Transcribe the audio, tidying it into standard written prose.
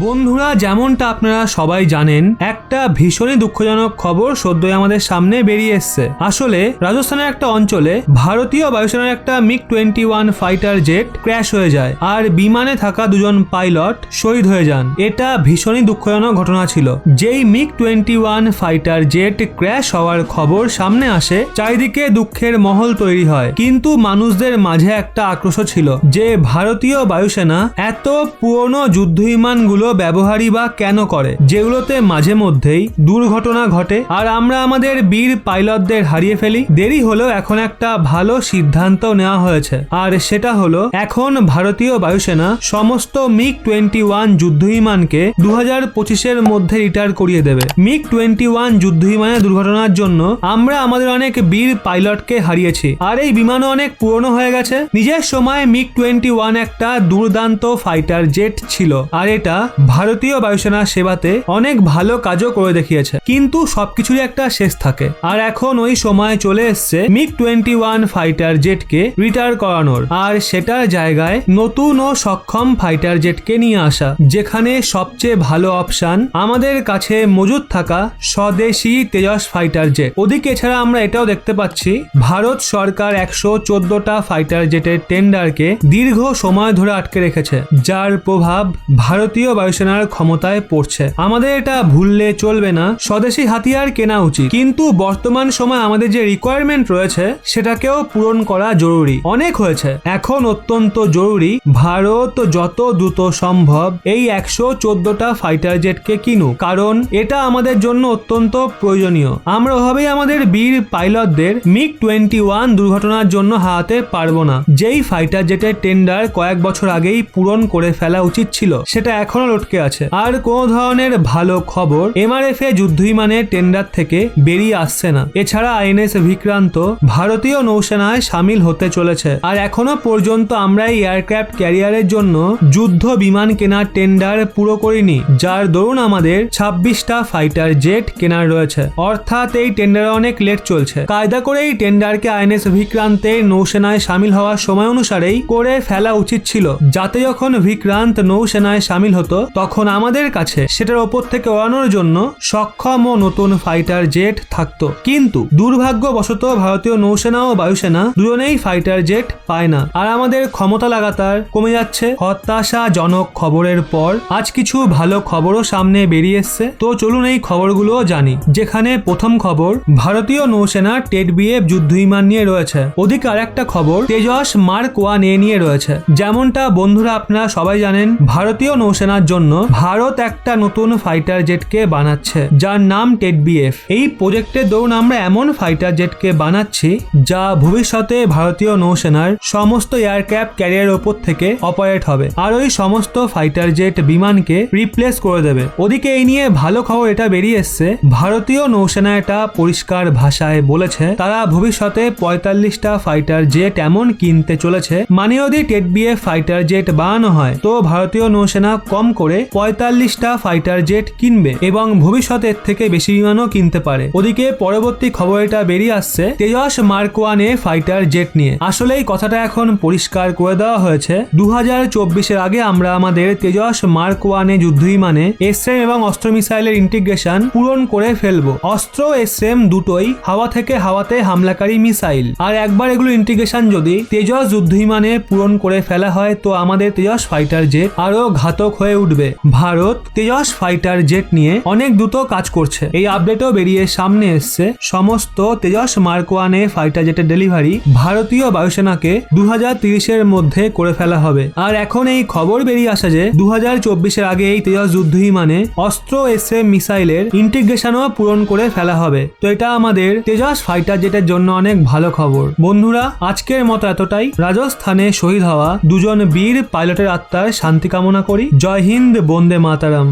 বন্ধুরা, যেমনটা আপনারা সবাই জানেন, একটা ভীষণই দুঃখজনক খবর সদ্যই আমাদের সামনে বেরিয়ে এসছে। আসলে রাজস্থানের একটা অঞ্চলে ভারতীয় বায়ুসেনার একটা MiG-21 ফাইটার জেট ক্র্যাশ হয়ে যায় আর বিমানে থাকা দুজন পাইলট শহীদ হয়ে যান। এটা ভীষণই দুঃখজনক ঘটনা ছিল। যেই MiG-21 ফাইটার জেট ক্র্যাশ হওয়ার খবর সামনে আসে, চারিদিকে দুঃখের মহল তৈরি হয়। কিন্তু মানুষদের মাঝে একটা আক্রোশ ছিল যে ভারতীয় বায়ুসেনা এত পুরনো যুদ্ধ বিমানগুলো ব্যবহারই বা কেন করে, যেগুলোতে মাঝে মধ্যেই দুর্ঘটনা ঘটে আর আমরা আমাদের বীর পাইলটদের হারিয়ে ফেলি। দেরি হলেও এখন একটা ভালো সিদ্ধান্ত নেওয়া হয়েছে, আর সেটা হলো এখন ভারতীয় বায়ুসেনা সমস্ত MiG-21 যুদ্ধ বিমানকে 2025-এর মধ্যে রিটায়ার করিয়ে দেবে। MiG-21 যুদ্ধ বিমানের দুর্ঘটনার জন্য আমরা আমাদের অনেক বীর পাইলটকে হারিয়েছি, আর এই বিমানও অনেক পুরনো হয়ে গেছে। নিজের সময় MiG-21 একটা দুর্দান্ত ফাইটার জেট ছিল, আর এটা ভারতীয় বায়ুসেনার সেবাতে অনেক ভালো কাজও করে দেখিয়েছে। কিন্তু সবকিছুরই একটা শেষ থাকে, আর এখন ওই সময় চলে এসছে MiG-21 ফাইটার জেটকে রিটায়ার করানোর, আর সেটার জায়গায় নতুন ও সক্ষম ফাইটার জেটকে নিয়ে আসা, যেখানে সবচেয়ে ভালো অপশন আমাদের কাছে মজুদ থাকা স্বদেশি তেজস ফাইটার জেট। ওদিকে এছাড়া আমরা এটাও দেখতে পাচ্ছি ভারত সরকার 114টা ফাইটার জেটের টেন্ডারকে দীর্ঘ সময় ধরে আটকে রেখেছে, যার প্রভাব ভারতীয় বায়ুসেনার ক্ষমতায় পড়ছে। আমাদের এটা ভুললে চলবে না, স্বদেশি হাতিয়ার কেনা উচিত, কিন্তু বর্তমান সময় আমাদের যে রিকোয়ারমেন্ট রয়েছে সেটাকেও পূরণ করা জরুরি। অনেক হয়েছে, এখন অত্যন্ত জরুরি ভারত যত দ্রুত সম্ভব এই 114টা ফাইটার জেটকে কিনুক, কারণ এটা আমাদের জন্য অত্যন্ত প্রয়োজনীয়। আমরা ওভাবেই আমাদের বীর পাইলটদের MiG-21 দুর্ঘটনার জন্য হারাতে পারবো না। যেই ফাইটার জেটের টেন্ডার কয়েক বছর আগেই পূরণ করে ফেলা উচিত ছিল, সেটা এখনো লটকে আছে। আর কোন ধরনের ভালো খবর MRF এ যুদ্ধ বিমানের টেন্ডার থেকে বেরিয়ে আসছে না। এছাড়া INS বিক্রান্ত ভারতীয় নৌসেনায় সামিল হতে চলেছে, আর এখনো পর্যন্ত আমরা এই এয়ারক্রাফট ক্যারিয়ারের জন্য যুদ্ধ বিমান কেনার টেন্ডার পুরো করিনি, যার দরুন আমাদের 26টা ফাইটার জেট কেনার রয়েছে। অর্থাৎ এই টেন্ডার অনেক লেট চলছে। কায়দা করে এই টেন্ডারকে INS বিক্রান্তের নৌসেনায় সামিল হওয়ার সময় অনুসারেই করে ফেলা উচিত ছিল, যাতে যখন বিক্রান্ত নৌসেনায় সামিল হতো তখন আমাদের কাছে সেটার ওপর থেকে ওড়ানোর জন্য সক্ষম ও নতুন ফাইটার জেট থাকতো। কিন্তু দুর্ভাগ্যবশত ভারতীয় নৌসেনা ও বায়ুসেনা দুজনেই ফাইটার জেট পায় না, আর আমাদের ক্ষমতা লাগাতার কমে যাচ্ছে। হতাশাজনক খবরের পর আজ কিছু ভালো খবরও সামনে বেরিয়ে এসছে, তো চলুন এই খবরগুলোও জানি। যেখানে প্রথম খবর, ভারতীয় নৌসেনা TED-BF যুদ্ধ বিমান নিয়ে রয়েছে। ওদিকে আর একটা খবর তেজস মার্ক 1A নিয়ে রয়েছে। যেমনটা বন্ধুরা আপনারা সবাই জানেন, ভারতীয় নৌসেনার জন্য ভারত একটা নতুন ফাইটার জেটকে বানাচ্ছে, যার নাম TED-BF। এই প্রজেক্টের দরুন আমরা এমন ফাইটার জেটকে বানাচ্ছি যা ভবিষ্যতে ভারতীয় নৌসেনার সমস্ত এয়ারক্রাফট ক্যারিয়ার ওপর থেকে অপারেট হবে, আর ওই সমস্ত ফাইটার জেট বিমানকে রিপ্লেস করে দেবে। ওদিকে এই নিয়ে ভালো খবর এটা বেরিয়ে এসছে, ভারতীয় নৌসেনা এটা পরিষ্কার ভাষায় বলেছে তারা ভবিষ্যতে 45টা ফাইটার জেট এমন কিনতে চলেছে, মানে যদি TED-BF ফাইটার জেট বানানো হয় তো ভারতীয় নৌসেনা কম করে 45টা ফাইটার জেট কিনবে এবং ভবিষ্যতের থেকে বেশি বিমানও কিনতে পারে। ওদিকে পরবর্তী খবর এটা বেরিয়ে আসছে Tejas mark 1A fighter jet নিয়ে। আসলে এই কথাটা এখন পরিষ্কার করে দেওয়া হয়েছে, 2024-এর আগে আমরা আমাদের তেজস মার্ক 1A যুদ্ধ বিমানে এসএম এবং অস্ত্র মিসাইলের ইন্টিগ্রেশন পূরণ করে ফেলবো। অস্ত্র এসএম দুটোই হাওয়া থেকে হাওয়াতে হামলাকারী মিসাইল, আর একবার এগুলো ইন্টিগ্রেশন যদি তেজস যুদ্ধ বিমানে পূরণ করে ফেলা হয় তো আমাদের তেজস ফাইটার জেট আরো ঘাতক হয়ে উঠবে। ভারত তেজস ফাইটার জেট নিয়ে অনেক দ্রুত কাজ করছে। এই আপডেটও বেরিয়ে সামনে এসছে, সমস্ত তেজস মার্ক 1A ফাইটার জেটের ডেলিভারি ভারতীয় বায়ুসেনাকে 2030-এর মধ্যে করে ফেলা হবে। আর এখন এই খবর বেরিয়ে আসা যে 2024-এর আগে এই তেজস যুদ্ধ বিমানে অস্ত্র এসএম মিসাইলের ইন্টিগ্রেশনও পূরণ করে ফেলা হবে। তো এটা আমাদের তেজস ফাইটার জেটের জন্য অনেক ভালো খবর। বন্ধুরা, আজকের মতো এতটাই। রাজস্থানে শহীদ হওয়া দুজন বীর পাইলটের আত্মার শান্তি কামনা করি। জয় হিন্দ, বন্দে মাতারাম।